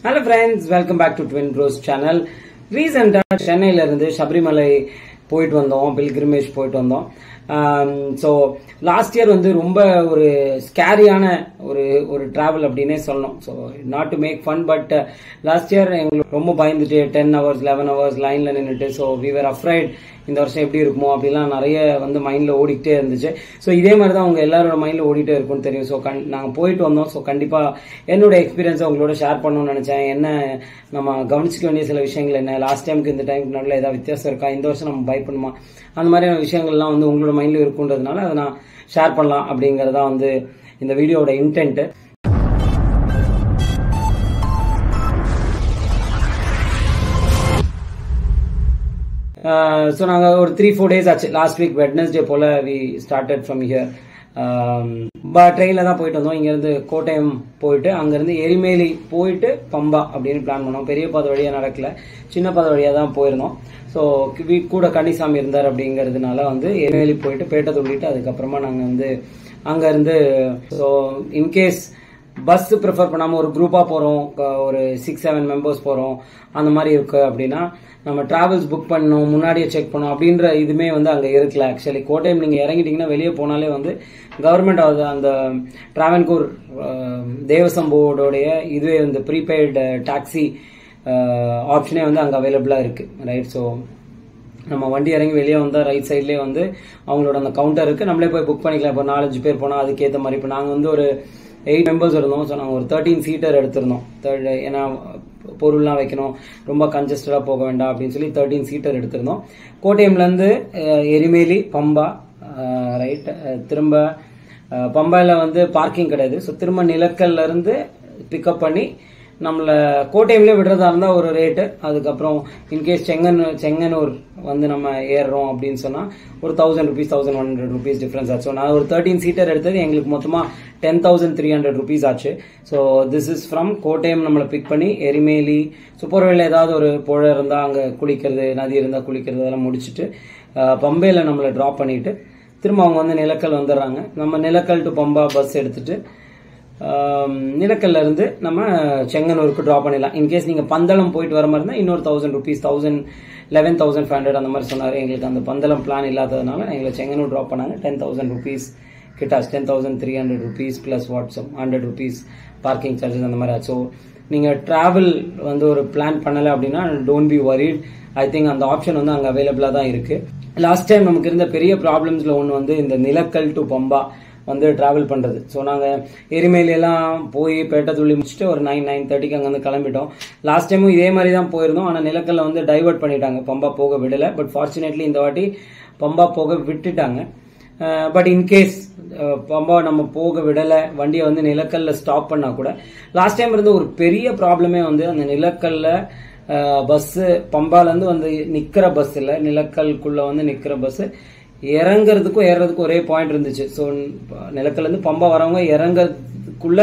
Hello friends, welcome back to Twin Bros channel. Recently, சென்னையில இருந்து சபரிமலை போயிட்டு வந்தோம், பில்கிரிமேஜ் போயிட்டு வந்தோம். ஸோ லாஸ்ட் இயர் வந்து ரொம்ப ஒரு ஸ்கேரியான ஒரு டிராவல் அப்படின்னே சொல்லணும். So not to make fun, but last year எங்களுக்கு ரொம்ப பயந்துட்டு 10 hours 11 hours லைன்ல நின்றுட்டு, ஸோ வி வர் அஃப்ரைட் இந்த வருஷம் எப்படி இருக்குமோ அப்படிலாம் நிறைய வந்து மைண்ட்ல ஓடிக்கிட்டே இருந்துச்சு. ஸோ இதே மாதிரி தான் உங்க எல்லாரோட மைண்ட்ல ஓடிட்டே இருக்கும்னு தெரியும். ஸோ நாங்கள் போயிட்டு வந்தோம். ஸோ கண்டிப்பா என்னோட எக்ஸ்பீரியன்ஸை உங்களோட ஷேர் பண்ணணும்னு நினைச்சேன். என்ன நம்ம கவனிச்சிக்க வேண்டிய சில விஷயங்கள் என்ன, லாஸ்ட் டைமுக்கு இந்த டைமுக்கு நல்ல ஏதாவது வித்தியாசம் இருக்கா, இந்த வருஷம் நம்ம பயப்படணுமா, அந்த மாதிரியான விஷயங்கள்லாம் வந்து உங்களோட மைண்ட்ல இருக்குன்றதுனால அதை நான் ஷேர் பண்ணலாம் அப்படிங்கறதா வந்து இந்த வீடியோட இன்டென்ட். ஸோ நாங்கள் ஒரு 3-4 days ஆச்சு. லாஸ்ட் வீக் வெட்னஸ்டே போல வி ஸ்டார்டட் ஃப்ரம் ஹியர். ட்ரெயினில் தான் போயிட்டு வந்தோம். இங்கேருந்து கோட்டயம் போயிட்டு அங்கேருந்து எரிமேலி போயிட்டு பம்பா அப்படின்னு பிளான் பண்ணோம். பெரிய பாதை வழியாக நடக்கல, சின்ன பாதை வழியாக தான் போயிருந்தோம். ஸோ கூட கன்னிசாமி இருந்தார் அப்படிங்கிறதுனால வந்து எரிமேலி போயிட்டு பேட்டை துள்ளிட்டு அதுக்கப்புறமா நாங்கள் வந்து அங்கேருந்து ஸோ இன்கேஸ் பஸ் ப்ரிஃபர் பண்ணாமல் ஒரு குரூப்பாக போகிறோம், ஒரு 6-7 மெம்பர்ஸ் போகிறோம், அந்த மாதிரி இருக்கு அப்படின்னா நம்ம டிராவல்ஸ் புக் பண்ணணும், முன்னாடியே செக் பண்ணணும் அப்படின்ற இதுமே வந்து அங்கே இருக்குல்ல. ஆக்சுவலி கோட்டயம் நீங்கள் இறங்கிட்டீங்கன்னா வெளியே போனாலே வந்து கவர்மெண்ட் அந்த டிராவன்கூர் தேவசம் போர்டோடைய இதுவே வந்து ப்ரீபெய்டு டாக்ஸி ஆப்ஷனே வந்து அங்கே அவைலபிளாக இருக்கு, ரைட்? ஸோ நம்ம வண்டி இறங்கி வெளியே வந்தால் ரைட் சைட்லேயே வந்து அவங்களோட அந்த கவுண்டர் இருக்கு, நம்மளே போய் புக் பண்ணிக்கலாம். இப்போ 4-5 பேர் போனால் அதுக்கேற்ற மாதிரி. இப்போ நாங்கள் வந்து ஒரு 8 members இருந்தோம். ஸோ நாங்கள் ஒரு 13 seater எடுத்திருந்தோம். ஏன்னா பொருள்லாம் வைக்கணும், ரொம்ப கன்ஜஸ்டடாக போக வேண்டாம் அப்படின்னு சொல்லி 13 seater எடுத்திருந்தோம். கோட்டயம்லேருந்து எரிமேலி பம்பா, ரைட். திரும்ப பம்பாயில் வந்து பார்க்கிங் கிடையாது. ஸோ திரும்ப நிலக்கல்ல இருந்து பிக்கப் பண்ணி நம்மளை கோட்டயம்லேயே விடுறதா இருந்தால் ஒரு ரேட்டு. அதுக்கப்புறம் இன்கேஸ் செங்கனூர் வந்து நம்ம ஏறுறோம் அப்படின்னு சொன்னால் ஒரு 1000 rupees 1100 rupees டிஃப்ரென்ஸ் ஆச்சு. நான் ஒரு 13 seater எடுத்தது எங்களுக்கு மொத்தமாக 10,300 rupees ஆச்சு. So this is from Kottayam நம்மளை பிக் பண்ணி எரிமேலி. ஸோ போர்வேல ஏதாவது ஒரு புழை இருந்தால் அங்கே குளிக்கிறது, நதி இருந்தால் குளிக்கிறது, அதெல்லாம் முடிச்சுட்டு பம்பையில் நம்மளை ட்ராப் பண்ணிட்டு திரும்ப அவங்க வந்து நிலக்கல் வந்துடுறாங்க. நம்ம நிலக்கல் டு பம்பா பஸ் எடுத்துட்டு நிலக்கல்ல இருந்து நம்ம செங்கனூருக்கு ட்ராப் பண்ணிடலாம். இன்கேஸ் நீங்க பந்தளம் போயிட்டு வர மாதிரி இருந்தால் இன்னொரு 1000 rupees 11,500 அந்த மாதிரி சொன்னாரு. எங்களுக்கு அந்த பந்தளம் பிளான் இல்லாததுனால எங்களை செங்கனூர் ட்ராப் பண்ணாங்க. 10,000 rupees கிட்டாஸ், 10,300 rupees plus WhatsApp 100 rupees parking charges அந்த மாதிரி. ஸோ நீங்க டிராவல் வந்து ஒரு பிளான் பண்ணல அப்படின்னா don't be worried. I think அந்த ஆப்ஷன் வந்து அங்கே அவைலபிளா தான் இருக்கு. லாஸ்ட் டைம் நமக்கு இருந்த பெரிய ப்ராப்ளம்ஸ்ல ஒன்று வந்து இந்த நிலக்கல் டு பம்பா வந்து டிராவல் பண்றது. ஸோ நாங்கள் எரிமேலியெல்லாம் போய் பேட்டை துள்ளி முடிச்சுட்டு ஒரு 9-9:30 அங்கேருந்து கிளம்பிட்டோம். லாஸ்ட் டைமும் இதே மாதிரி தான் போயிருந்தோம். ஆனால் நிலக்கல்ல வந்து டைவர்ட் பண்ணிட்டாங்க, பம்பா போக விடலை. பட் ஃபார்ச்சுனேட்லி இந்த வாட்டி பம்பா போக விட்டுட்டாங்க. பட் இன்கேஸ் பம்பா நம்ம போக விடலை, வண்டியை வந்து நிலக்கல்ல ஸ்டாப் பண்ணா கூட லாஸ்ட் டைம் இருந்த ஒரு பெரிய ப்ராப்ளமே வந்து அந்த நிலக்கல்ல பஸ் பம்பாலேருந்து வந்து நிற்கிற பஸ் இல்லை, நிலக்கல்குள்ள வந்து நிற்கிற பஸ் இறங்குறதுக்கும் ஏறதுக்கும் ஒரே பாயிண்ட் இருந்துச்சு. ஸோ நிலக்கல்ல இருந்து பம்பா வரவங்க இறங்குறதுக்குள்ள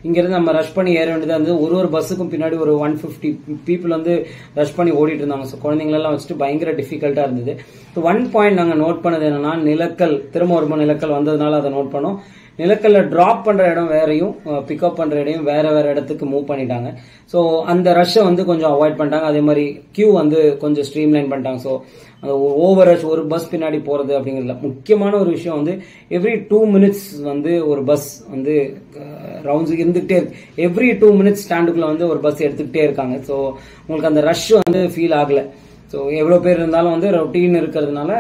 இங்கிருந்து நம்ம ரஷ் பண்ணி ஏற வேண்டியதாக இருந்தது. ஒரு பஸ்ஸுக்கும் பின்னாடி ஒரு 150 people வந்து ரஷ் பண்ணி ஓடிட்டு இருந்தாங்க. ஸோ குழந்தைங்களெல்லாம் வச்சுட்டு பயங்கர டிஃபிகல்ட்டா இருந்தது. ஸோ ஒன் பாயிண்ட் நாங்கள் நோட் பண்ணது என்னன்னா, நிலக்கல் திரும்ப ஒரு நிலக்கல் வந்ததுனால அதை நோட் பண்ணோம். நிலக்கல்ல டிராப் பண்ற இடம் வேறையும் பிக்கப் பண்ற இடம் வேற இடத்துக்கு மூவ் பண்ணிட்டாங்க. ஸோ அந்த ரஷ்ஷை வந்து கொஞ்சம் அவாய்ட் பண்ணிட்டாங்க. அதே மாதிரி கியூ வந்து கொஞ்சம் ஸ்ட்ரீம்லைன் பண்ணிட்டாங்க. ஸோ அந்த ஓவர் ரஷ், ஒரு பஸ் பின்னாடி போறது அப்படிங்கிறதுல முக்கியமான ஒரு விஷயம் வந்து எவ்ரி 2 minutes வந்து ஒரு பஸ் வந்து ரவுண்ட்ஸ் இருந்துகிட்டே இருக்கு. எவ்ரி 2 minutes ஸ்டாண்டுக்குள்ள வந்து ஒரு பஸ் எடுத்துக்கிட்டே இருக்காங்க. ஸோ உங்களுக்கு அந்த ரஷ் வந்து ஃபீல் ஆகல. ஸோ எவ்வளோ பேர் இருந்தாலும் வந்து ரொட்டீன் இருக்கிறதுனால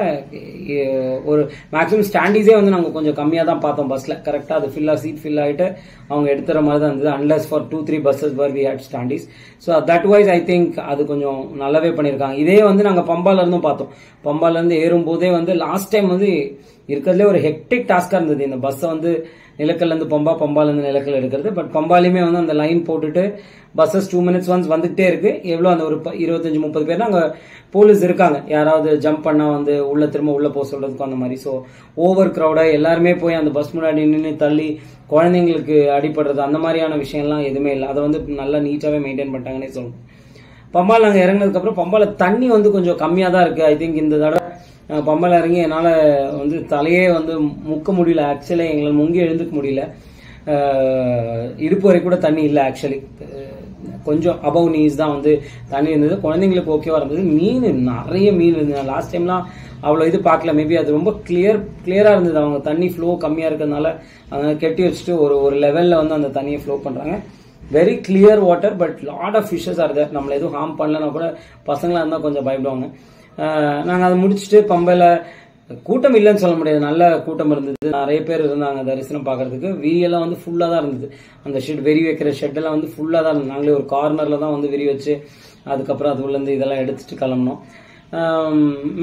ஒரு மேக்ஸிமம் ஸ்டாண்டீஸே வந்து நாங்கள் கொஞ்சம் கம்மியாக தான் பார்த்தோம் பஸ்ல. கரெக்டாக அது சீட் ஃபில் ஆகிட்டு அவங்க எடுத்துற மாதிரி தான் இருந்தது. Unless for 2-3 buses where we had standees. So that wise I think அது கொஞ்சம் நல்லாவே பண்ணியிருக்காங்க. இதே வந்து நாங்கள் பம்பால இருந்தும் பார்த்தோம். பம்பால இருந்து ஏறும்போதே வந்து லாஸ்ட் டைம் வந்து இருக்கிறதுலே ஒரு ஹெக்டிக் டாஸ்கா இருந்தது இந்த பஸ்ஸை வந்து நிலக்கல்ல இருந்து பம்பா, பம்பால இருந்து நிலக்கல் எடுக்கிறது. பட் பம்பாலையுமே வந்து அந்த லைன் போட்டுட்டு பஸ்ஸஸ் 2 minutes ஒன்ஸ் வந்துகிட்டே இருக்கு. எவ்வளோ அந்த ஒரு 25-30 பேர் அங்கே போலீஸ் இருக்காங்க, யாராவது ஜம்ப் பண்ணா வந்து திரும்ப உள்ள போக சொல்றதுக்கும் அந்த மாதிரி. ஸோ ஓவர் கிரௌடா எல்லாருமே போய் அந்த பஸ் முன்னாடி நின்று தள்ளி குழந்தைங்களுக்கு அடிபடுறது அந்த மாதிரியான விஷயம்லாம் எதுவுமே இல்லை. அதை வந்து நல்லா நீட்டாவே மெயின்டைன் பண்ணிட்டாங்கன்னே சொல்லணும். பம்பால் நாங்கள் இறங்கினதுக்கு அப்புறம் பம்பால தண்ணி வந்து கொஞ்சம் கம்மியாக தான் இருக்கு. ஐ திங்க் இந்த தடவை பம்பல் இறங்கி என்னால் வந்து தலையே வந்து முக்க முடியல. ஆக்சுவலி எங்களை முங்கி எழுந்துக்க முடியல. இடுப்பு வரை கூட தண்ணி இல்லை. ஆக்சுவலி கொஞ்சம் அபவ் நீஸ் தான் வந்து தண்ணி இருந்தது. குழந்தைங்களுக்கு ஓகேவா இருந்தது. மீன் நிறைய மீன் இருந்தது. லாஸ்ட் டைம்லாம் அவ்வளோ இது பார்க்கல. மேபி அது ரொம்ப கிளியரா இருந்தது. அவங்க தண்ணி ஃப்ளோ கம்மியா இருக்கிறதுனால அவங்க கெட்டி வச்சுட்டு ஒரு லெவல்ல வந்து அந்த தண்ணியை ஃப்ளோ பண்றாங்க. Very clear water, but lot of fishes are there. நம்மள எதுவும் ஹார்ம் பண்ணலன்னா கூட பசங்களா இருந்தால் கொஞ்சம் பயப்படுவாங்க. நாங்கள் அதை முடிச்சுட்டு பம்பையில கூட்டம் இல்லைன்னு சொல்ல முடியாது, நல்ல கூட்டம் இருந்தது. நிறைய பேர் இருந்தாங்க தரிசனம் பார்க்கறதுக்கு. வீரியெல்லாம் வந்து ஃபுல்லாக தான் இருந்தது. அந்த ஷெட் விரி வைக்கிற ஷெட்டெல்லாம் வந்து ஃபுல்லாக தான் இருந்தது. நாங்களே ஒரு கார்னரில் தான் வந்து விரி வச்சு அதுக்கப்புறம் அது உள்ளேருந்து இதெல்லாம் எடுத்துட்டு கிளம்புனோம்.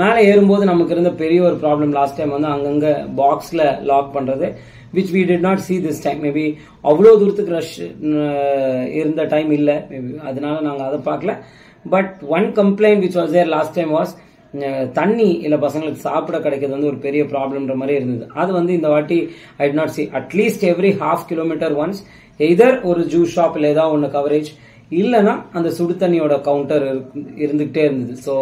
மேலே ஏறும்போது நமக்கு இருந்த பெரிய ஒரு ப்ராப்ளம் லாஸ்ட் டைம் வந்து அங்கங்கே பாக்ஸில் லாக் பண்ணுறது, which we did not see this time. Maybe அவ்வளோ தூரத்துக்கு ரஷ் இருந்த டைம் இல்லை, மேபி அதனால நாங்கள் அதை பார்க்கல. But one complaint which was there last time was தண்ணி இல்லை பசங்களுக்கு சாப்பிட கிடைக்கிறது வந்து ஒரு பெரிய ப்ராப்ளம்ன்ற மாதிரி இருந்தது. அது வந்து இந்த வாட்டி I did not see. At least every ½ kilometre once either ஒரு ஜூஸ் ஷாப் இல்லை ஏதாவது ஒன்று கவரேஜ், இல்லைன்னா அந்த சுடு தண்ணியோட கவுண்டர் இருந்துகிட்டே இருந்தது. ஸோ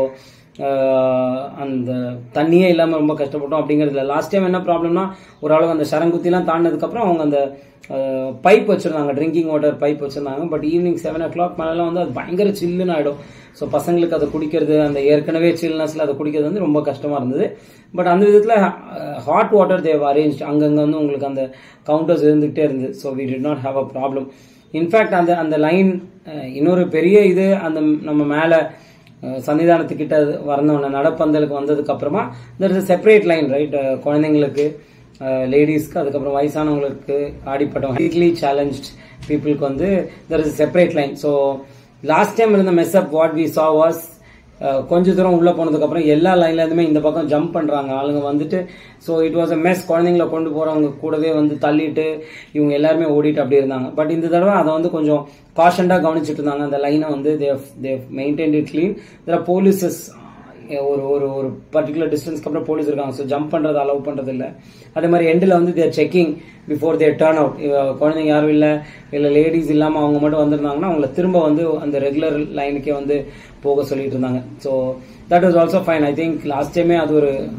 அந்த தண்ணியே இல்லாமல் ரொம்ப கஷ்டப்பட்டோம் அப்படிங்கிறதுல. லாஸ்ட் டைம் என்ன ப்ராப்ளம்னா ஓரளவு அந்த சரங்குத்திலாம் தாண்டினதுக்கப்புறம் அவங்க அந்த பைப் வச்சிருந்தாங்க, ட்ரிங்கிங் வாட்டர் பைப் வச்சிருந்தாங்க. பட் ஈவினிங் 7 o'clock மேலாம் வந்து அது பயங்கர சில்லுன்னு ஆகிடும். ஸோ பசங்களுக்கு அதை குடிக்கிறது, அந்த ஏற்கனவே சில்னஸ்ல அதை குடிக்கிறது வந்து ரொம்ப கஷ்டமா இருந்தது. பட் அந்த விதத்தில் ஹாட் வாட்டர் தேவ் அரேஞ்ச், அங்கங்கே வந்து உங்களுக்கு அந்த கவுண்டர்ஸ் இருந்துகிட்டே இருந்தது. So we did not have a problem. In fact அந்த லைன் இன்னொரு பெரிய இது, அந்த நம்ம மேலே சன்னிதானத்துக்கிட்ட வந்தோம்னா நடப்பந்தலுக்கு வந்ததுக்கு அப்புறமா there is a separate line, right? குழந்தைங்களுக்கு, லேடிஸ்க்கு, அதுக்கப்புறம் வயசானவங்களுக்கு, ஆடிப்பட்டம் ஹைட்லி சேலஞ்ச்ட் பீப்புளுக்கு வந்து there is a separate line. So last time இருந்த mess up what we saw was கொஞ்ச தூரம் உள்ள போனதுக்கு அப்புறம் எல்லா லைன்ல இருந்துமே இந்த பக்கம் ஜம்ப் பண்றாங்க ஆளுங்க வந்துட்டு. So it was a mess. குழந்தைங்களை கொண்டு போறவங்க கூடவே வந்து தள்ளிட்டு இவங்க எல்லாருமே ஓடிட்டு அப்படி இருந்தாங்க. பட் இந்த தடவை அதை வந்து கொஞ்சம் காஷன்டா கவனிச்சுட்டு இருந்தாங்க. அந்த லைனை வந்து they maintained it clean. there are polices, ஒரு பர்டிகுலர் டிஸ்டன்ஸ்க்கு அப்புறம் போலீஸ் இருக்காங்க. ஸோ ஜம்ப் பண்றது அலோவ் பண்றது இல்லை. அதே மாதிரி எண்டில் வந்து தேர் செக்கிங் பிஃபோர் தேர் டர்ன் அவுட். குழந்தைங்க யாரும் இல்லை லேடிஸ் இல்லாமல் அவங்க மட்டும் வந்திருந்தாங்கன்னா அவங்கள திரும்ப வந்து அந்த ரெகுலர் லைனுக்கே வந்து போக சொல்லிட்டு இருந்தாங்க. So that was also fine. I think last டைமே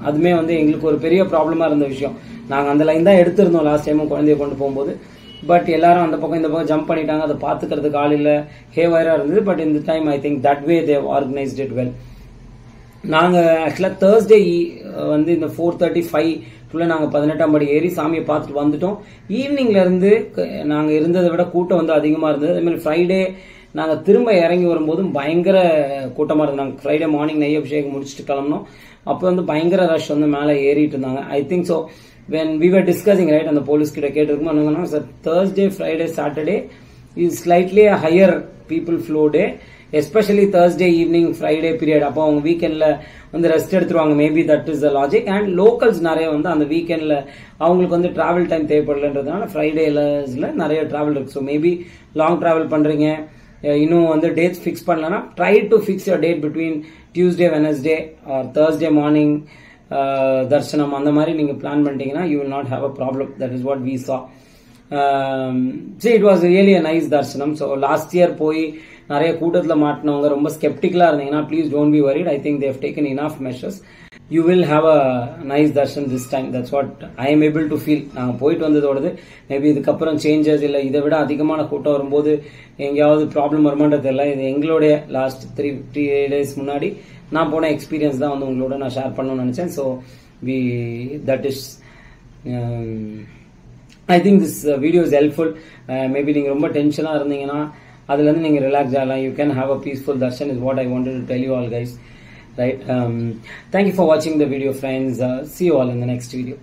அதுமே வந்து எங்களுக்கு ஒரு பெரிய ப்ராப்ளமா இருந்த விஷயம். நாங்கள் அந்த லைன் தான் எடுத்திருந்தோம் லாஸ்ட் டைமும் குழந்தைய கொண்டு போகும்போது. பட் எல்லாரும் அந்த பக்கம் இந்த பக்கம் ஜம்ப் பண்ணிட்டாங்க. அதை பார்த்துக்கிறதுக்கு ஆள் இல்லை, ஹேவயரா இருந்தது. பட் இந்த time I think that way they organised it well. நாங்கள் ஆக்சுவலாக தேர்ஸ்டே வந்து இந்த 4:35 நாங்கள் 18ஆம் படி ஏறி சாமியை பார்த்துட்டு வந்துட்டோம். ஈவினிங்ல இருந்து நாங்கள் இருந்ததை விட கூட்டம் வந்து அதிகமாக இருந்தது. அதே மாதிரி ஃப்ரைடே நாங்கள் திரும்ப இறங்கி வரும்போதும் பயங்கர கூட்டமாக இருந்தது. நாங்கள் ஃப்ரைடே மார்னிங் நெய் அபிஷேகம் முடிச்சுட்டு கிளம்பினோம். அப்போ வந்து பயங்கர ரஷ் வந்து மேலே ஏறிட்டு இருந்தாங்க. I think so when we were discussing, right, அந்த போலீஸ் கிட்ட கேட்டிருக்கோம், sir Thursday, Friday, Saturday is slightly a higher people flow day, especially Thursday evening, Friday period. அப்போ அவங்க வீக்கெண்ட்ல வந்து ரெஸ்ட் எடுத்துருவாங்க. Maybe that is the logic. And locals நிறைய வந்து அந்த வீக்கெண்ட்ல அவங்களுக்கு வந்து டிராவல் டைம் தேவைப்படலன்றதுனால ஃப்ரைடேல நிறைய டிராவல் இருக்கு. ஸோ மேபி லாங் டிராவல் பண்றீங்க, இன்னும் வந்து டேட்ஸ் ஃபிக்ஸ் பண்ணலன்னா try to fix your date between Tuesday, Wednesday or Thursday morning தர்சனம். அந்த மாதிரி நீங்க பிளான் பண்ணிட்டீங்கன்னா you will not have a problem. That is what we saw. It was really a nice தர்சனம். ஸோ லாஸ்ட் இயர் போய் நிறைய கூட்டத்தில் மாட்டினவங்க ரொம்ப ஸ்கெப்டிக்கலா இருந்தீங்கன்னா please don't be worried. I think they've taken enough measures. You will have a nice darshan this time. That's what I am able to feel. நாங்கள் போயிட்டு வந்ததோடது மேபி இதுக்கப்புறம் சேஞ்சஸ் இல்லை இதை விட அதிகமான கூட்டம் வரும்போது எங்கேயாவது ப்ராப்ளம் வருமானது இல்லை. இது எங்களுடைய லாஸ்ட் 3 days முன்னாடி நான் போன எக்ஸ்பீரியன்ஸ் தான் வந்து உங்களோட நான் ஷேர் பண்ணணும்னு நினைச்சேன். So that is I think this video is helpful. Maybe நீங்கள் ரொம்ப டென்ஷனாக இருந்தீங்கன்னா அதுலேருந்து நீங்கள் ரிலாக்ஸ் ஆகலாம். You can have a peaceful Darshan is what I wanted to tell you all guys. Right. Thank you for watching the video, friends. See you all in the next video.